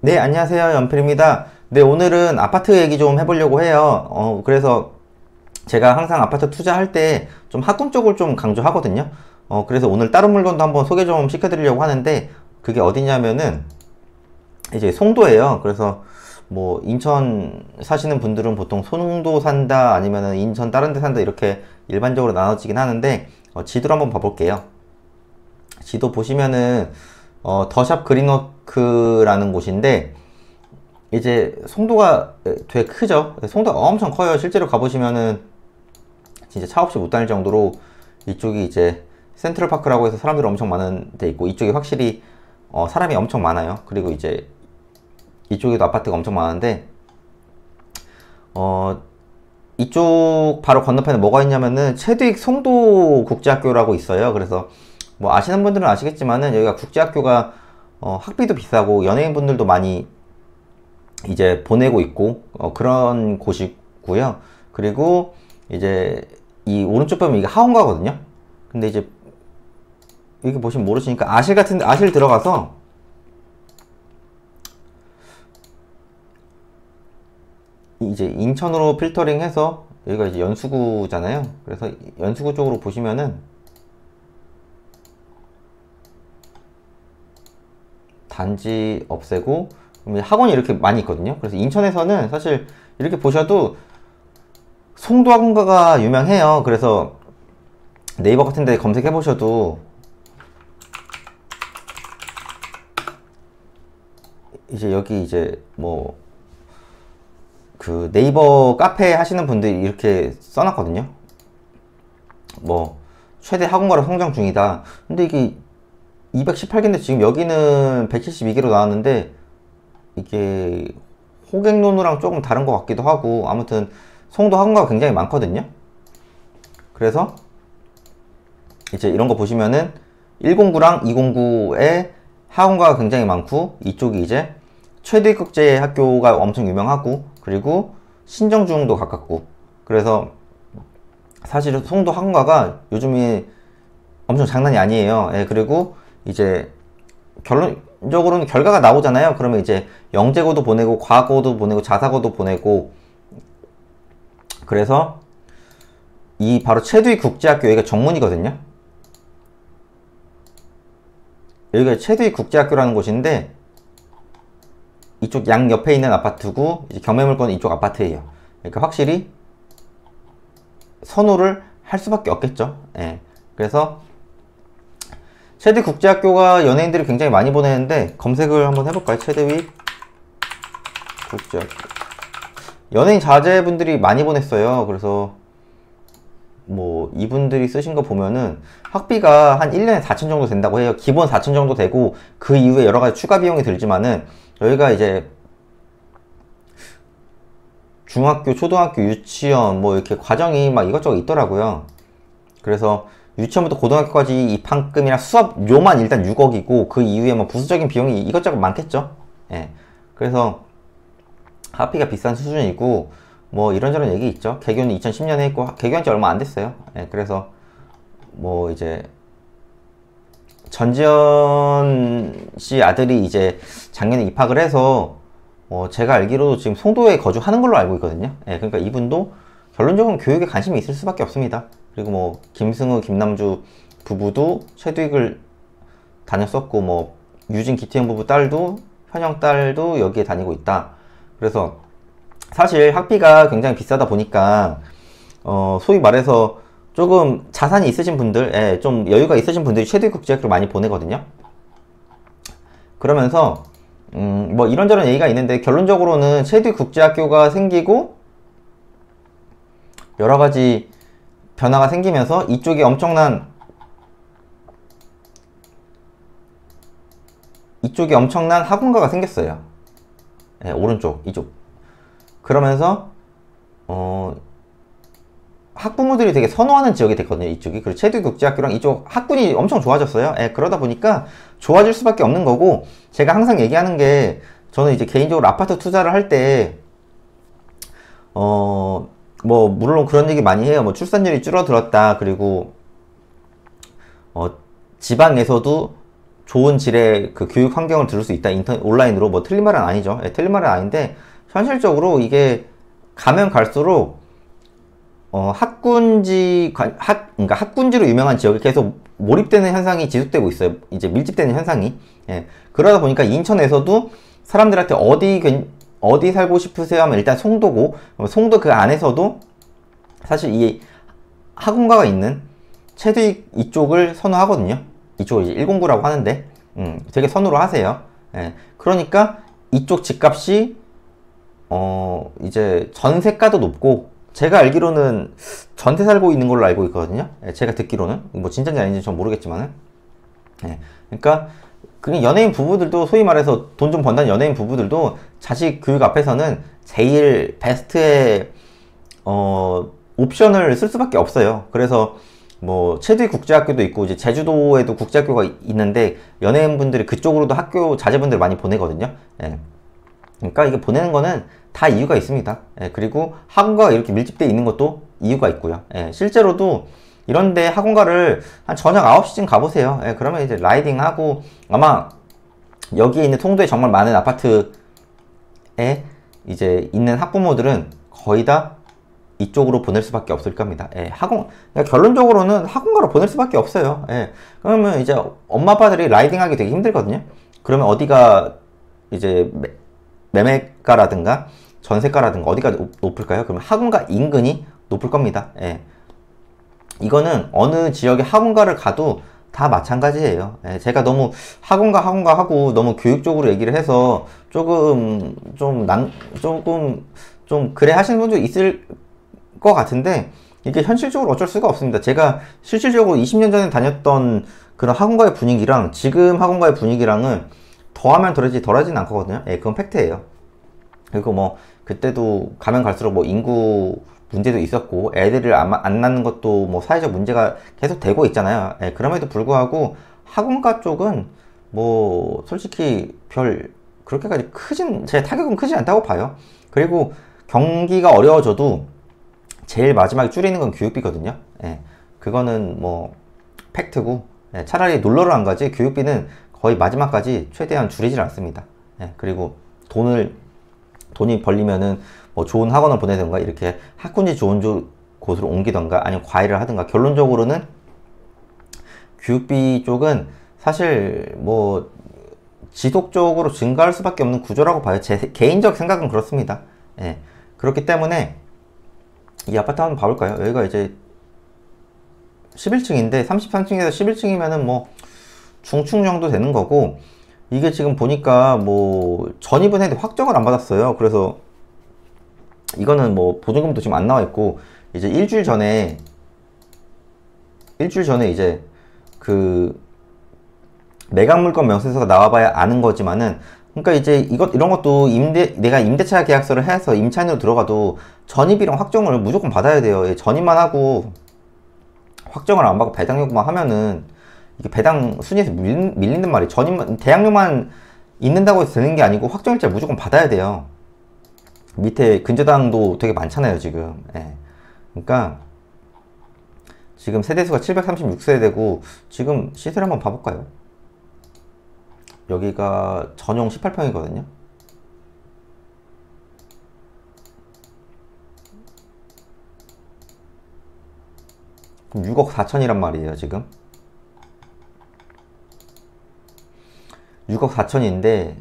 네, 안녕하세요. 연필입니다. 네, 오늘은 아파트 얘기 좀 해보려고 해요. 그래서 제가 항상 아파트 투자할 때 좀 학군 쪽을 좀 강조하거든요. 그래서 오늘 다른 물건도 한번 소개 좀 시켜드리려고 하는데, 그게 어디냐면은, 이제 송도예요. 그래서 뭐, 인천 사시는 분들은 보통 송도 산다, 아니면은 인천 다른 데 산다, 이렇게 일반적으로 나눠지긴 하는데, 지도를 한번 봐볼게요. 지도 보시면은, 더샵 그린워크라는 곳인데, 이제 송도가 되게 크죠. 송도가 엄청 커요. 실제로 가보시면은 진짜 차 없이 못 다닐 정도로 이쪽이 이제 센트럴파크라고 해서 사람들이 엄청 많은 데 있고, 이쪽이 확실히 사람이 엄청 많아요. 그리고 이제 이쪽에도 아파트가 엄청 많은데, 어, 이쪽 바로 건너편에 뭐가 있냐면은 체듀익 송도국제학교라고 있어요. 그래서 뭐 아시는 분들은 아시겠지만은 여기가 국제학교가 학비도 비싸고 연예인분들도 많이 이제 보내고 있고 그런 곳이고요. 그리고 이제 이 오른쪽 보면 이게 하원가거든요. 근데 이제 이렇게 보시면 모르시니까 아실 같은데, 아실 들어가서 이제 인천으로 필터링해서, 여기가 이제 연수구잖아요. 그래서 연수구 쪽으로 보시면은 단지 없애고 학원이 이렇게 많이 있거든요. 그래서 인천에서는 사실 이렇게 보셔도 송도학원가가 유명해요. 그래서 네이버 같은 데 검색해 보셔도 이제 여기 이제 뭐 그 네이버 카페 하시는 분들이 이렇게 써놨거든요. 뭐 최대 학원가로 성장 중이다. 근데 이게 218개인데 지금 여기는 172개로 나왔는데, 이게 호갱노누랑 조금 다른 것 같기도 하고, 아무튼 송도 학원가가 굉장히 많거든요. 그래서 이제 이런 거 보시면은 109랑 209에 학원가가 굉장히 많고, 이쪽이 이제 최대국제학교가 엄청 유명하고, 그리고 신정중도 가깝고, 그래서 사실 송도 학원가가 요즘에 엄청 장난이 아니에요. 예, 그리고 이제 결론적으로는 결과가 나오잖아요. 그러면 이제 영재고도 보내고 과고도 보내고 자사고도 보내고, 그래서 이 바로 최두익 국제학교, 여기가 정문이거든요. 여기가 최두익 국제학교라는 곳인데, 이쪽 양 옆에 있는 아파트고 이제 경매물건은 이쪽 아파트예요. 그러니까 확실히 선호를 할 수밖에 없겠죠. 예. 그래서 최대 국제학교가 연예인들이 굉장히 많이 보내는데, 검색을 한번 해볼까요? 최대위 국제학교. 연예인 자제분들이 많이 보냈어요. 그래서 뭐 이분들이 쓰신 거 보면은 학비가 한 1년에 4천 정도 된다고 해요. 기본 4천 정도 되고, 그 이후에 여러 가지 추가 비용이 들지만은, 여기가 이제 중학교, 초등학교, 유치원 뭐 이렇게 과정이 막 이것저것 있더라고요. 그래서 유치원부터 고등학교까지 입학금이랑 수업료만 일단 6억이고, 그 이후에 뭐 부수적인 비용이 이것저것 많겠죠. 예. 그래서 학비가 비싼 수준이고, 뭐 이런저런 얘기 있죠. 개교는 2010년에 했고 개교한 지 얼마 안 됐어요. 예. 그래서 뭐 이제 전지현 씨 아들이 이제 작년에 입학을 해서 제가 알기로도 지금 송도에 거주하는 걸로 알고 있거든요. 예, 그러니까 이분도 결론적으로 교육에 관심이 있을 수밖에 없습니다. 그리고 뭐 김승우, 김남주 부부도 최두익을 다녔었고, 뭐 유진, 기태현 부부 딸도, 현영 딸도 여기에 다니고 있다. 그래서 사실 학비가 굉장히 비싸다 보니까 소위 말해서 조금 자산이 있으신 분들, 예, 좀 여유가 있으신 분들이 최두익 국제학교를 많이 보내거든요. 그러면서 뭐 이런저런 얘기가 있는데, 결론적으로는 최두익 국제학교가 생기고 여러 가지 변화가 생기면서 이쪽에 엄청난 학원가가 생겼어요. 예, 오른쪽 이쪽. 그러면서 학부모들이 되게 선호하는 지역이 됐거든요, 이쪽이. 그리고 최두익 국제학교랑 이쪽 학군이 엄청 좋아졌어요. 예, 그러다 보니까 좋아질 수밖에 없는 거고, 제가 항상 얘기하는 게, 저는 이제 개인적으로 아파트 투자를 할 때, 뭐, 물론 그런 얘기 많이 해요. 뭐, 출산율이 줄어들었다. 그리고, 지방에서도 좋은 질의 그 교육 환경을 들을 수 있다. 온라인으로. 뭐 틀린 말은 아니죠. 예, 틀린 말은 아닌데 현실적으로 이게 가면 갈수록 그러니까 학군지로 유명한 지역에 계속 몰입되는 현상이 지속되고 있어요. 이제 밀집되는 현상이. 예. 그러다 보니까 인천에서도 사람들한테 어디 살고 싶으세요 하면 일단 송도고, 송도 그 안에서도 사실 이 학원가가 있는 최대 이쪽을 선호하거든요. 이쪽을 이제 109라고 하는데, 되게 선호를 하세요. 예. 그러니까 이쪽 집값이, 이제 전세가도 높고, 제가 알기로는 전세 살고 있는 걸로 알고 있거든요. 예, 제가 듣기로는. 뭐 진짜인지 아닌지 전 모르겠지만은. 예. 그러니까, 연예인 부부들도 소위 말해서 돈 좀 번다는 연예인 부부들도 자식 교육 앞에서는 제일 베스트의, 옵션을 쓸 수밖에 없어요. 그래서, 뭐 체두이 국제학교도 있고 이제 제주도에도 국제학교가 있는데 연예인분들이 그쪽으로도 학교 자제분들 많이 보내거든요. 예. 그러니까 이게 보내는 거는 다 이유가 있습니다. 예. 그리고 학원가가 이렇게 밀집되어 있는 것도 이유가 있고요. 예. 실제로도 이런데 학원가를 한 저녁 9시쯤 가보세요. 예. 그러면 이제 라이딩하고 아마 여기에 있는 송도에 정말 많은 아파트에 이제 있는 학부모들은 거의 다 이쪽으로 보낼 수밖에 없을 겁니다. 예, 그러니까 결론적으로는 학원가로 보낼 수밖에 없어요. 예, 그러면 이제 엄마 아빠들이 라이딩하기 되게 힘들거든요. 그러면 어디가 이제 매매가라든가 전세가라든가 어디가 높을까요? 그러면 학원가 인근이 높을 겁니다. 예, 이거는 어느 지역의 학원가를 가도 다 마찬가지예요. 예, 제가 너무 학원가 하고 너무 교육적으로 얘기를 해서 조금 좀 그래 하시는 분도 있을 것 같은데 이게 현실적으로 어쩔 수가 없습니다. 제가 실질적으로 20년 전에 다녔던 그런 학원가의 분위기랑 지금 학원가의 분위기랑은 더하면 덜하진 않거든요. 예, 그건 팩트예요. 그리고 뭐 그때도 가면 갈수록 뭐 인구 문제도 있었고 애들을 안 낳는 것도 뭐 사회적 문제가 계속 되고 있잖아요. 예, 그럼에도 불구하고 학원가 쪽은 뭐 솔직히 그렇게까지 제 타격은 크지 않다고 봐요. 그리고 경기가 어려워져도 제일 마지막에 줄이는 건 교육비거든요. 예, 그거는 뭐 팩트고, 예, 차라리 놀러를 안 가지 교육비는 거의 마지막까지 최대한 줄이질 않습니다. 예, 그리고 돈이 벌리면은 뭐 좋은 학원을 보내든가 이렇게 학군지 좋은 곳으로 옮기던가 아니면 과외를 하든가 결론적으로는 교육비 쪽은 사실 뭐 지속적으로 증가할 수밖에 없는 구조라고 봐요. 제 개인적 생각은 그렇습니다. 예, 그렇기 때문에 이 아파트 한번 봐볼까요? 여기가 이제 11층인데 33층에서 11층이면은 뭐 중층 정도 되는 거고 이게 지금 보니까 뭐 전입은 했는데 확정을 안 받았어요. 그래서 이거는 뭐 보증금도 지금 안 나와 있고 이제 일주일 전에 이제 그 매각물건 명세서가 나와봐야 아는 거지만은 그러니까 이제 이런 것도 내가 임대차 계약서를 해서 임차인으로 들어가도 전입이랑 확정을 무조건 받아야 돼요. 예, 전입만 하고 확정을 안 받고 배당 요구만 하면은 이게 배당 순위에서 밀린단 말이에요. 대항력만 있는다고 해서 되는 게 아니고 확정일자 무조건 받아야 돼요. 밑에 근저당도 되게 많잖아요, 지금. 예. 그러니까 지금 세대수가 736세대고 지금 시세를 한번 봐볼까요? 여기가 전용 18평이거든요. 그럼 6억 4천이란 말이에요, 지금. 6억 4천인데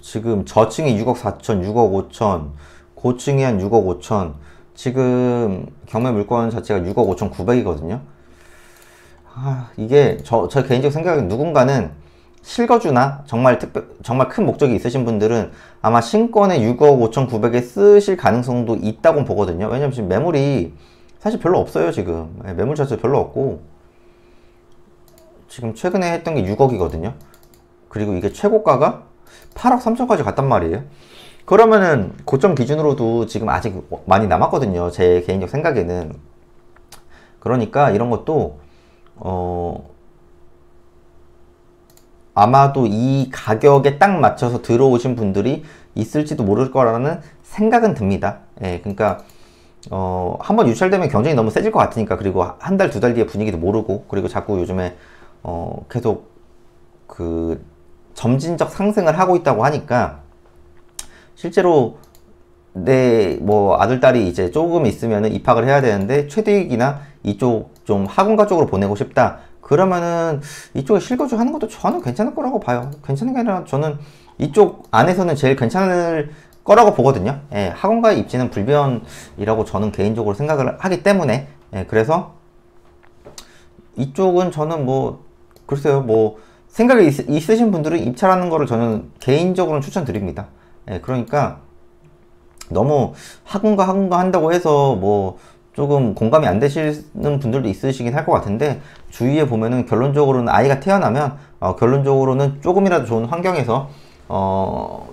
지금 저층이 6억 4천, 6억 5천, 고층이 한 6억 5천, 지금 경매 물건 자체가 6억 5천 9백이거든요. 이게 저 개인적 생각은 누군가는 실거주나 정말 큰 목적이 있으신 분들은 아마 신권에 6억 5천 9백에 쓰실 가능성도 있다고 보거든요. 왜냐면 지금 매물이 사실 별로 없어요, 지금. 매물 자체 별로 없고. 지금 최근에 했던 게 6억이거든요. 그리고 이게 최고가가 8억 3천까지 갔단 말이에요. 그러면은 고점 기준으로도 지금 아직 많이 남았거든요. 제 개인적 생각에는. 그러니까 이런 것도 아마도 이 가격에 딱 맞춰서 들어오신 분들이 있을지도 모를 거라는 생각은 듭니다. 예, 그러니까 한번 유찰되면 경쟁이 너무 세질 것 같으니까. 그리고 한 달, 두 달 뒤에 분위기도 모르고, 그리고 자꾸 요즘에 계속 그 점진적 상승을 하고 있다고 하니까 실제로 내 뭐 아들, 딸이 이제 조금 있으면은 입학을 해야 되는데 최대익이나 이쪽 좀 학원가 쪽으로 보내고 싶다. 그러면은 이쪽에 실거주 하는 것도 저는 괜찮을 거라고 봐요. 괜찮은 게 아니라 저는 이쪽 안에서는 제일 괜찮을 거라고 보거든요. 예, 학원가의 입지는 불변이라고 저는 개인적으로 생각을 하기 때문에, 예, 그래서 이쪽은 저는 뭐 글쎄요, 뭐 생각이 있으신 분들은 입찰하는 거를 저는 개인적으로는 추천드립니다. 예, 그러니까 너무 학원가 한다고 해서 뭐 조금 공감이 안 되시는 분들도 있으시긴 할 것 같은데, 주위에 보면은 결론적으로는 아이가 태어나면 결론적으로는 조금이라도 좋은 환경에서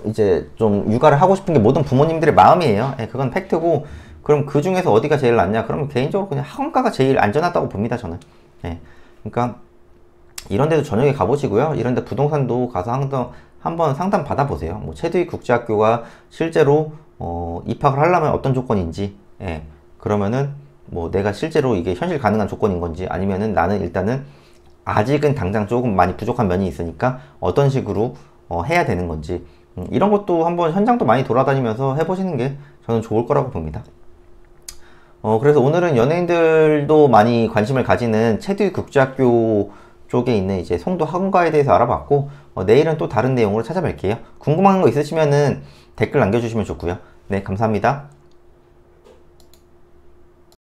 이제 좀 육아를 하고 싶은 게 모든 부모님들의 마음이에요. 예, 그건 팩트고, 그럼 그 중에서 어디가 제일 낫냐? 그러면 개인적으로 그냥 학원가가 제일 안전하다고 봅니다, 저는. 예, 그러니까 이런 데도 저녁에 가보시고요. 이런 데 부동산도 가서 한번 상담 받아보세요. 뭐 최대익 국제학교가 실제로 입학을 하려면 어떤 조건인지, 예, 그러면은 뭐 내가 실제로 이게 현실 가능한 조건인 건지, 아니면은 나는 일단은 아직은 당장 조금 많이 부족한 면이 있으니까 어떤 식으로 해야 되는 건지, 이런 것도 한번 현장도 많이 돌아다니면서 해보시는 게 저는 좋을 거라고 봅니다. 그래서 오늘은 연예인들도 많이 관심을 가지는 최대익 국제학교 쪽에 있는 이제 송도 학원가에 대해서 알아봤고, 내일은 또 다른 내용으로 찾아뵐게요. 궁금한 거 있으시면은 댓글 남겨주시면 좋고요. 네, 감사합니다.